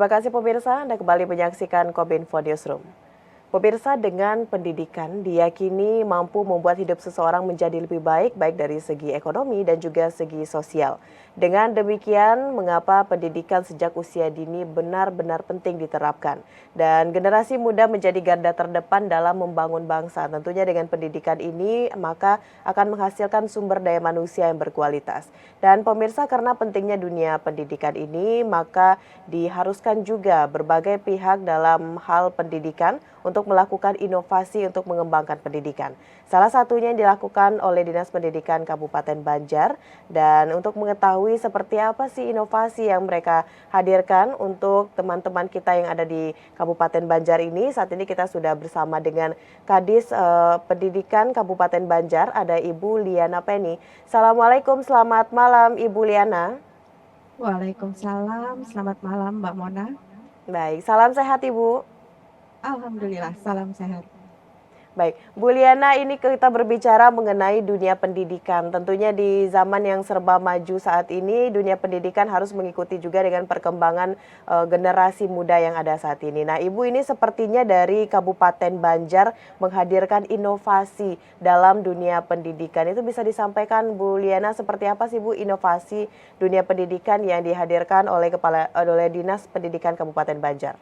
Terima kasih pemirsa, Anda kembali menyaksikan Kominfo Newsroom. Pemirsa, dengan pendidikan diyakini mampu membuat hidup seseorang menjadi lebih baik, baik dari segi ekonomi dan juga segi sosial. Dengan demikian, mengapa pendidikan sejak usia dini benar-benar penting diterapkan. Dan generasi muda menjadi garda terdepan dalam membangun bangsa. Tentunya dengan pendidikan ini, maka akan menghasilkan sumber daya manusia yang berkualitas. Dan pemirsa, karena pentingnya dunia pendidikan ini, maka diharuskan juga berbagai pihak dalam hal pendidikan untuk melakukan inovasi untuk mengembangkan pendidikan. Salah satunya yang dilakukan oleh Dinas Pendidikan Kabupaten Banjar. Dan untuk mengetahui seperti apa sih inovasi yang mereka hadirkan untuk teman-teman kita yang ada di Kabupaten Banjar ini, saat ini kita sudah bersama dengan Kadis Pendidikan Kabupaten Banjar, ada Ibu Liana Penny. Assalamualaikum, selamat malam Ibu Liana. Waalaikumsalam, selamat malam Mbak Mona. Baik, salam sehat Ibu. Alhamdulillah, salam sehat. Baik, Bu Liana, ini kita berbicara mengenai dunia pendidikan. Tentunya di zaman yang serba maju saat ini, dunia pendidikan harus mengikuti juga dengan perkembangan generasi muda yang ada saat ini. Nah, Ibu ini sepertinya dari Kabupaten Banjar menghadirkan inovasi dalam dunia pendidikan. Itu bisa disampaikan Bu Liana seperti apa sih Bu inovasi dunia pendidikan yang dihadirkan oleh Dinas Pendidikan Kabupaten Banjar?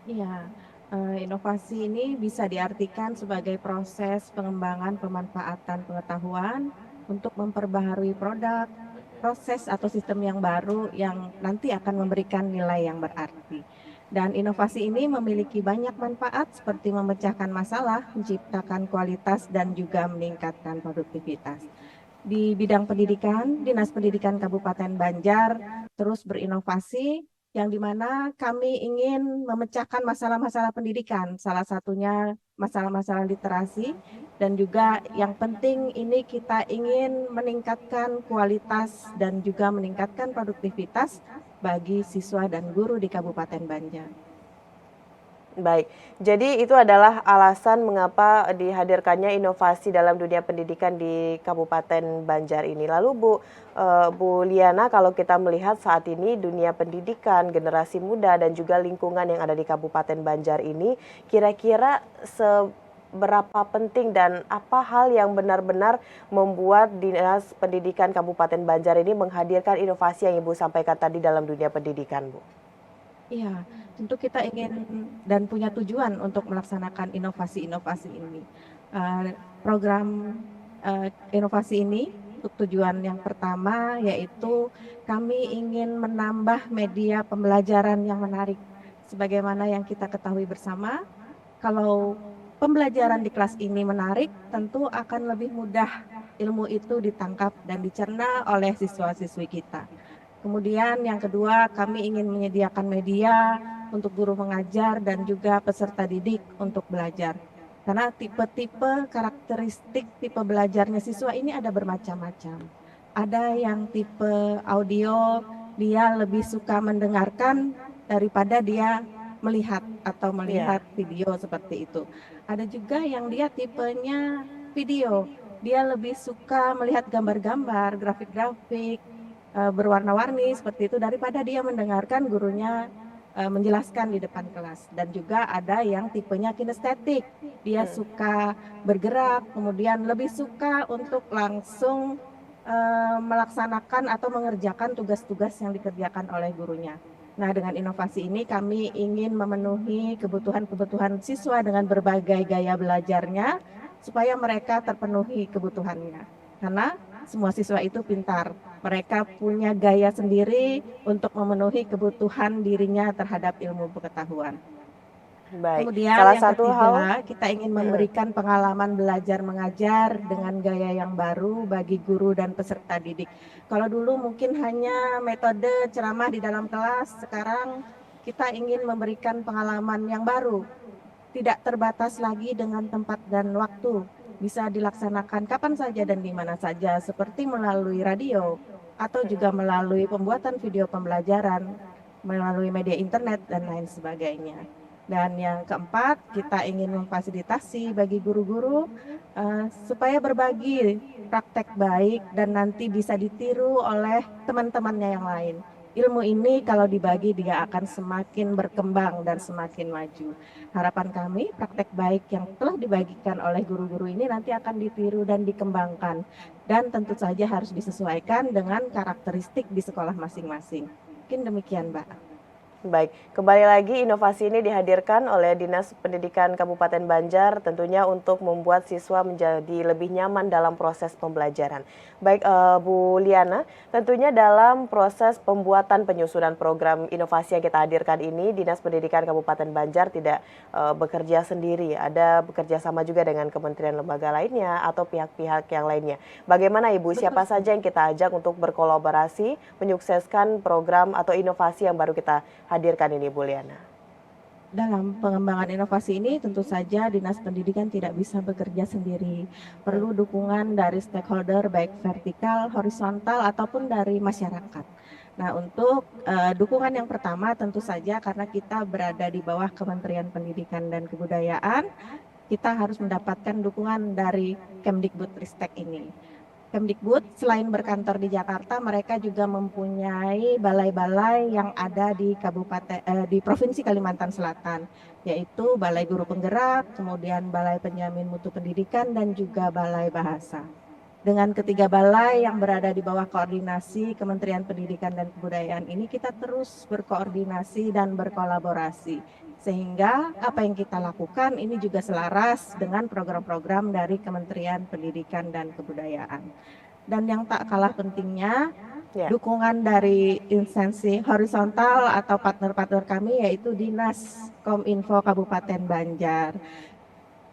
Iya, inovasi ini bisa diartikan sebagai proses pengembangan pemanfaatan pengetahuan untuk memperbaharui produk, proses atau sistem yang baru yang nanti akan memberikan nilai yang berarti. Dan inovasi ini memiliki banyak manfaat seperti memecahkan masalah, menciptakan kualitas, dan juga meningkatkan produktivitas. Di bidang pendidikan, Dinas Pendidikan Kabupaten Banjar terus berinovasi yang dimana kami ingin memecahkan masalah-masalah pendidikan, salah satunya masalah-masalah literasi, dan juga yang penting ini kita ingin meningkatkan kualitas dan juga meningkatkan produktivitas bagi siswa dan guru di Kabupaten Banjar. Baik, jadi itu adalah alasan mengapa dihadirkannya inovasi dalam dunia pendidikan di Kabupaten Banjar ini. Lalu Bu Liana, kalau kita melihat saat ini dunia pendidikan, generasi muda dan juga lingkungan yang ada di Kabupaten Banjar ini, kira-kira seberapa penting dan apa hal yang benar-benar membuat Dinas Pendidikan Kabupaten Banjar ini menghadirkan inovasi yang Ibu sampaikan tadi dalam dunia pendidikan, Bu? Iya, tentu kita ingin dan punya tujuan untuk melaksanakan inovasi-inovasi ini. Program inovasi ini untuk tujuan yang pertama yaitu kami ingin menambah media pembelajaran yang menarik. Sebagaimana yang kita ketahui bersama, kalau pembelajaran di kelas ini menarik, tentu akan lebih mudah ilmu itu ditangkap dan dicerna oleh siswa-siswi kita. Kemudian yang kedua, kami ingin menyediakan media untuk guru mengajar dan juga peserta didik untuk belajar. Karena tipe-tipe karakteristik tipe belajarnya siswa ini ada bermacam-macam. Ada yang tipe audio, dia lebih suka mendengarkan daripada dia melihat atau melihat Ya. video seperti itu. Ada juga yang dia tipenya video, dia lebih suka melihat gambar-gambar, grafik-grafik, berwarna-warni seperti itu daripada dia mendengarkan gurunya menjelaskan di depan kelas. Dan juga ada yang tipenya kinestetik, dia suka bergerak, kemudian lebih suka untuk langsung melaksanakan atau mengerjakan tugas-tugas yang dikerjakan oleh gurunya. Nah, dengan inovasi ini kami ingin memenuhi kebutuhan-kebutuhan siswa dengan berbagai gaya belajarnya supaya mereka terpenuhi kebutuhannya. Karena semua siswa itu pintar. Mereka punya gaya sendiri untuk memenuhi kebutuhan dirinya terhadap ilmu pengetahuan. Baik, Kemudian salah yang satu hal. ketiga, kita ingin memberikan pengalaman belajar mengajar dengan gaya yang baru bagi guru dan peserta didik. Kalau dulu mungkin hanya metode ceramah di dalam kelas, sekarang kita ingin memberikan pengalaman yang baru. Tidak terbatas lagi dengan tempat dan waktu, bisa dilaksanakan kapan saja dan di mana saja, seperti melalui radio atau juga melalui pembuatan video pembelajaran, melalui media internet dan lain sebagainya. Dan yang keempat, kita ingin memfasilitasi bagi guru-guru supaya berbagi praktek baik dan nanti bisa ditiru oleh teman-temannya yang lain. ilmu ini kalau dibagi dia akan semakin berkembang dan semakin maju. Harapan kami praktek baik yang telah dibagikan oleh guru-guru ini nanti akan ditiru dan dikembangkan. Dan tentu saja harus disesuaikan dengan karakteristik di sekolah masing-masing. Mungkin demikian, Mbak. Baik, kembali lagi inovasi ini dihadirkan oleh Dinas Pendidikan Kabupaten Banjar tentunya untuk membuat siswa menjadi lebih nyaman dalam proses pembelajaran. Baik, Bu Liana, tentunya dalam proses pembuatan penyusunan program inovasi yang kita hadirkan ini, Dinas Pendidikan Kabupaten Banjar tidak bekerja sendiri, ada bekerja sama juga dengan kementerian lembaga lainnya atau pihak-pihak yang lainnya. Bagaimana Ibu, siapa saja yang kita ajak untuk berkolaborasi menyukseskan program atau inovasi yang baru kita hadirkan ini, Bu Liana? Dalam pengembangan inovasi ini tentu saja Dinas Pendidikan tidak bisa bekerja sendiri. Perlu dukungan dari stakeholder baik vertikal, horizontal ataupun dari masyarakat. Nah, untuk dukungan yang pertama tentu saja karena kita berada di bawah Kementerian Pendidikan dan Kebudayaan, kita harus mendapatkan dukungan dari Kemdikbudristek ini. Kemdikbud selain berkantor di Jakarta, mereka juga mempunyai balai-balai yang ada di di Provinsi Kalimantan Selatan, yaitu Balai Guru Penggerak, kemudian Balai Penjamin Mutu Pendidikan dan juga Balai Bahasa. Dengan ketiga balai yang berada di bawah koordinasi Kementerian Pendidikan dan Kebudayaan ini kita terus berkoordinasi dan berkolaborasi. Sehingga apa yang kita lakukan ini juga selaras dengan program-program dari Kementerian Pendidikan dan Kebudayaan. Dan yang tak kalah pentingnya, dukungan dari instansi horizontal atau partner-partner kami yaitu Dinas Kominfo Kabupaten Banjar.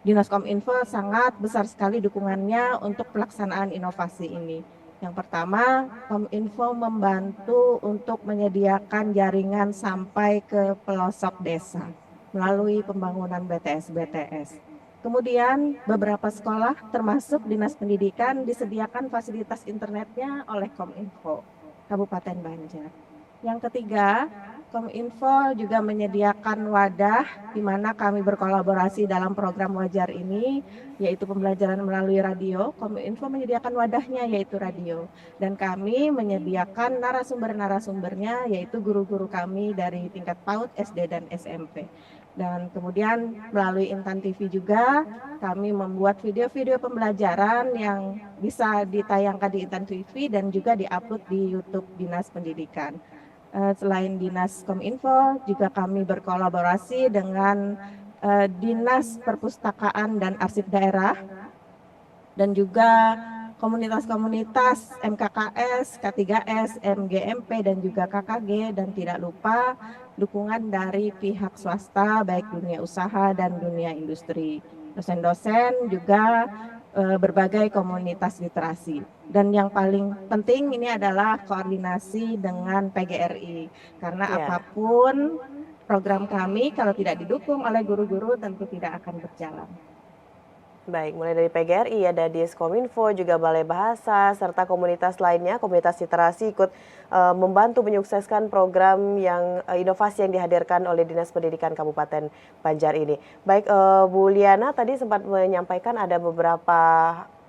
Dinas Kominfo sangat besar sekali dukungannya untuk pelaksanaan inovasi ini. Yang pertama, Kominfo membantu untuk menyediakan jaringan sampai ke pelosok desa melalui pembangunan BTS-BTS. Kemudian beberapa sekolah termasuk Dinas Pendidikan disediakan fasilitas internetnya oleh Kominfo Kabupaten Banjar. Yang ketiga, Kominfo juga menyediakan wadah di mana kami berkolaborasi dalam program Wajar ini, yaitu pembelajaran melalui radio. Kominfo menyediakan wadahnya yaitu radio. Dan kami menyediakan narasumber-narasumbernya yaitu guru-guru kami dari tingkat PAUD, SD, dan SMP. Dan kemudian melalui Intan TV juga kami membuat video-video pembelajaran yang bisa ditayangkan di Intan TV dan juga diupload di YouTube Dinas Pendidikan. Selain Dinas Kominfo, juga kami berkolaborasi dengan Dinas Perpustakaan dan Arsip Daerah dan juga komunitas-komunitas MKKS, K3S, MGMP dan juga KKG dan tidak lupa dukungan dari pihak swasta baik dunia usaha dan dunia industri. Dosen-dosen juga berbagai komunitas literasi. Dan yang paling penting ini adalah koordinasi dengan PGRI. Karena apapun program kami kalau tidak didukung oleh guru-guru tentu tidak akan berjalan. Baik, mulai dari PGRI, ada Diskominfo, juga Balai Bahasa, serta komunitas lainnya, komunitas literasi ikut membantu menyukseskan program yang inovasi yang dihadirkan oleh Dinas Pendidikan Kabupaten Banjar ini. Baik, Bu Liana tadi sempat menyampaikan ada beberapa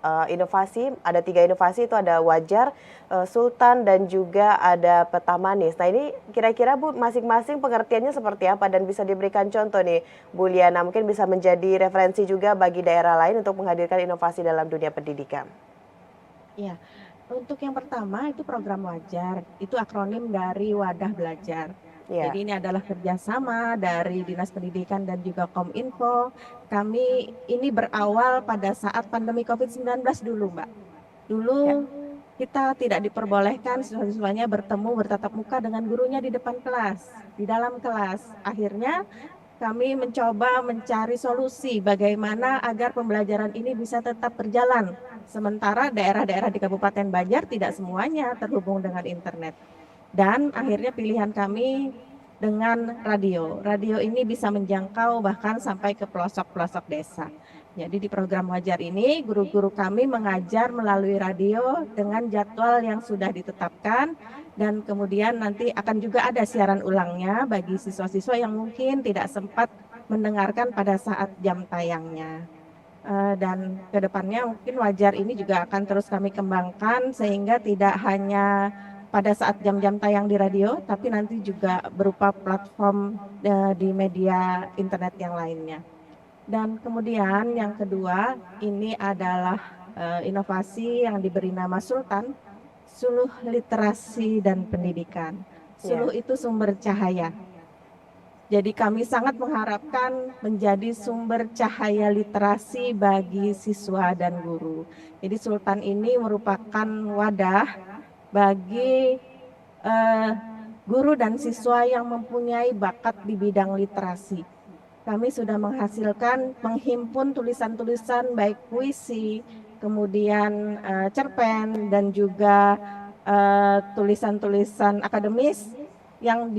inovasi, ada 3 inovasi itu ada Wajar, Sultan dan juga ada Peta Manis. Nah ini kira-kira Bu masing-masing pengertiannya seperti apa dan bisa diberikan contoh nih Bu Liana, mungkin bisa menjadi referensi juga bagi daerah lain untuk menghadirkan inovasi dalam dunia pendidikan. Ya, untuk yang pertama itu program Wajar, itu akronim dari Wadah Belajar. Jadi ini adalah kerjasama dari Dinas Pendidikan dan juga Kominfo. Kami ini berawal pada saat pandemi COVID-19 dulu, Mbak. Dulu kita tidak diperbolehkan siswa-siswanya bertemu bertatap muka dengan gurunya di depan kelas, di dalam kelas. Akhirnya kami mencoba mencari solusi bagaimana agar pembelajaran ini bisa tetap berjalan. Sementara daerah-daerah di Kabupaten Banjar tidak semuanya terhubung dengan internet. Dan akhirnya pilihan kami dengan radio. Radio ini bisa menjangkau bahkan sampai ke pelosok-pelosok desa. Jadi di program Wajar ini guru-guru kami mengajar melalui radio dengan jadwal yang sudah ditetapkan dan kemudian nanti akan juga ada siaran ulangnya bagi siswa-siswa yang mungkin tidak sempat mendengarkan pada saat jam tayangnya. Dan kedepannya mungkin Wajar ini juga akan terus kami kembangkan sehingga tidak hanya pada saat jam-jam tayang di radio, tapi nanti juga berupa platform di media internet yang lainnya. Dan kemudian yang kedua, ini adalah inovasi yang diberi nama Sultan, Suluh Literasi dan Pendidikan. Ya. Suluh itu sumber cahaya. Jadi kami sangat mengharapkan menjadi sumber cahaya literasi bagi siswa dan guru. Jadi Sultan ini merupakan wadah bagi guru dan siswa yang mempunyai bakat di bidang literasi. Kami sudah menghimpun tulisan-tulisan baik puisi, kemudian cerpen, dan juga tulisan-tulisan akademis yang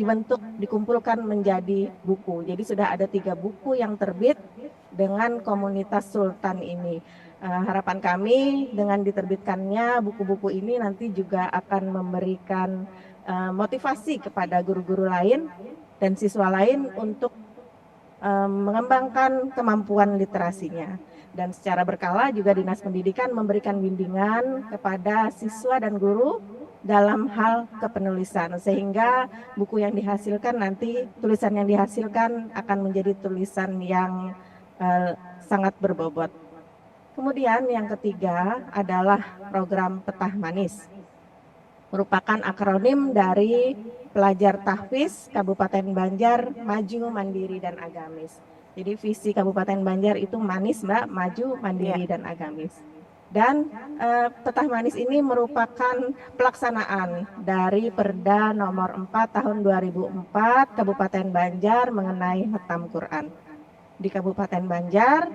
dikumpulkan menjadi buku. Jadi sudah ada 3 buku yang terbit dengan komunitas Sultan ini. Harapan kami dengan diterbitkannya buku-buku ini nanti juga akan memberikan motivasi kepada guru-guru lain dan siswa lain untuk mengembangkan kemampuan literasinya. Dan secara berkala juga Dinas Pendidikan memberikan bimbingan kepada siswa dan guru dalam hal kepenulisan, sehingga buku yang dihasilkan nanti, tulisan yang dihasilkan akan menjadi tulisan yang sangat berbobot. Kemudian yang ketiga adalah program Petah Manis, merupakan akronim dari Pelajar Tahfiz Kabupaten Banjar Maju, Mandiri, dan Agamis. Jadi visi Kabupaten Banjar itu manis, Mbak, maju, mandiri, dan agamis. Dan Petah Manis ini merupakan pelaksanaan dari Perda nomor 4 tahun 2004 Kabupaten Banjar mengenai khatam Quran. Di Kabupaten Banjar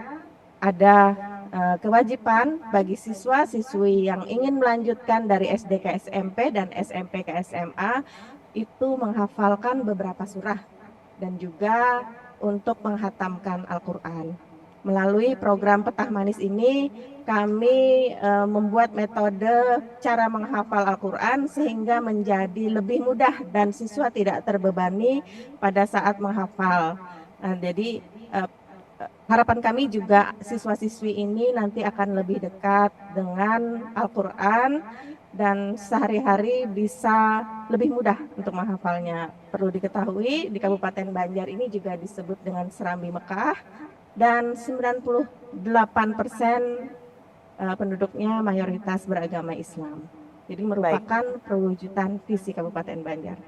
ada kewajiban bagi siswa-siswi yang ingin melanjutkan dari SD ke SMP dan SMP ke SMA itu menghafalkan beberapa surah dan juga untuk menghatamkan Al-Quran. Melalui program Petah Manis ini, kami membuat metode cara menghafal Al-Quran sehingga menjadi lebih mudah dan siswa tidak terbebani pada saat menghafal. Jadi harapan kami juga siswa-siswi ini nanti akan lebih dekat dengan Al-Quran dan sehari-hari bisa lebih mudah untuk menghafalnya. Perlu diketahui di Kabupaten Banjar ini juga disebut dengan Serambi Mekah, dan 98% penduduknya mayoritas beragama Islam. Jadi merupakan perwujudan visi Kabupaten Banjar.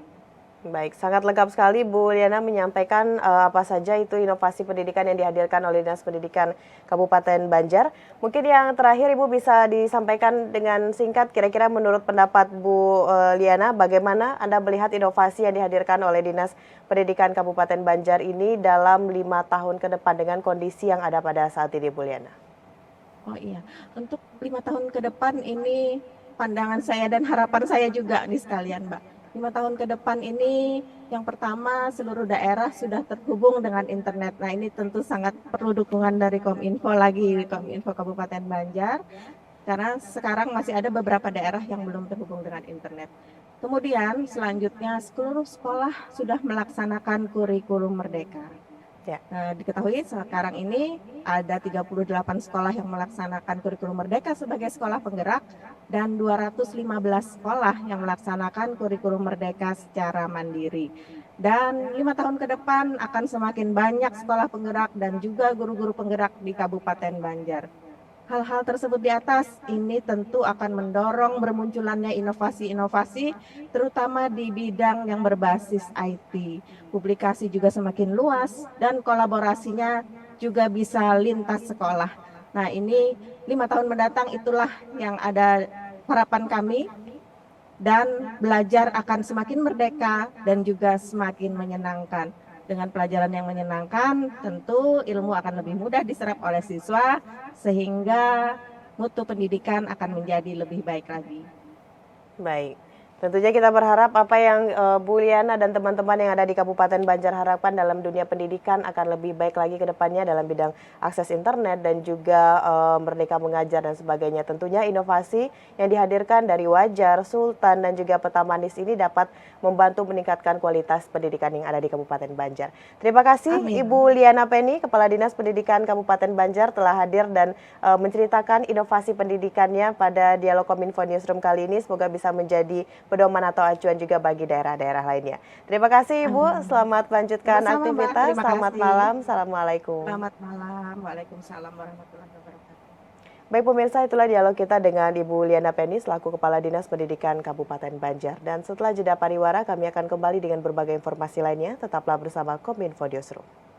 Baik, sangat lengkap sekali Bu Liana menyampaikan apa saja itu inovasi pendidikan yang dihadirkan oleh Dinas Pendidikan Kabupaten Banjar. Mungkin yang terakhir Ibu bisa disampaikan dengan singkat, kira-kira menurut pendapat Bu Liana, bagaimana Anda melihat inovasi yang dihadirkan oleh Dinas Pendidikan Kabupaten Banjar ini dalam 5 tahun ke depan dengan kondisi yang ada pada saat ini, Bu Liana? Oh iya, untuk 5 tahun ke depan ini pandangan saya dan harapan saya juga nih sekalian, Mbak. 5 tahun ke depan ini yang pertama seluruh daerah sudah terhubung dengan internet. Nah ini tentu sangat perlu dukungan dari Kominfo Kominfo Kabupaten Banjar, karena sekarang masih ada beberapa daerah yang belum terhubung dengan internet. Kemudian selanjutnya seluruh sekolah sudah melaksanakan kurikulum merdeka. Ya. Diketahui sekarang ini ada 38 sekolah yang melaksanakan kurikulum merdeka sebagai sekolah penggerak dan 215 sekolah yang melaksanakan kurikulum merdeka secara mandiri. Dan 5 tahun ke depan akan semakin banyak sekolah penggerak dan juga guru-guru penggerak di Kabupaten Banjar. Hal-hal tersebut di atas ini tentu akan mendorong bermunculannya inovasi-inovasi, terutama di bidang yang berbasis IT. Publikasi juga semakin luas dan kolaborasinya juga bisa lintas sekolah. Nah ini 5 tahun mendatang itulah yang ada harapan kami, dan belajar akan semakin merdeka dan juga semakin menyenangkan. Dengan pelajaran yang menyenangkan, tentu ilmu akan lebih mudah diserap oleh siswa, sehingga mutu pendidikan akan menjadi lebih baik lagi. Baik, tentunya kita berharap apa yang Bu Liana dan teman-teman yang ada di Kabupaten Banjar harapkan dalam dunia pendidikan akan lebih baik lagi ke depannya dalam bidang akses internet dan juga merdeka mengajar dan sebagainya. Tentunya inovasi yang dihadirkan dari Wajar, Sultan, dan juga Petah Manis ini dapat membantu meningkatkan kualitas pendidikan yang ada di Kabupaten Banjar. Terima kasih Ibu Liana Penny, Kepala Dinas Pendidikan Kabupaten Banjar telah hadir dan menceritakan inovasi pendidikannya pada Dialog Kominfo Newsroom kali ini. Semoga bisa menjadi pedoman atau acuan juga bagi daerah-daerah lainnya. Terima kasih Ibu, selamat melanjutkan Sama-sama, Mbak. aktivitas. Terima Selamat kasih. malam, Assalamualaikum. Selamat malam. Waalaikumsalam warahmatullahi wabarakatuh. Baik pemirsa, itulah dialog kita dengan Ibu Liana Penny selaku Kepala Dinas Pendidikan Kabupaten Banjar. Dan setelah jeda pariwara, kami akan kembali dengan berbagai informasi lainnya. Tetaplah bersama Kominfo Newsroom.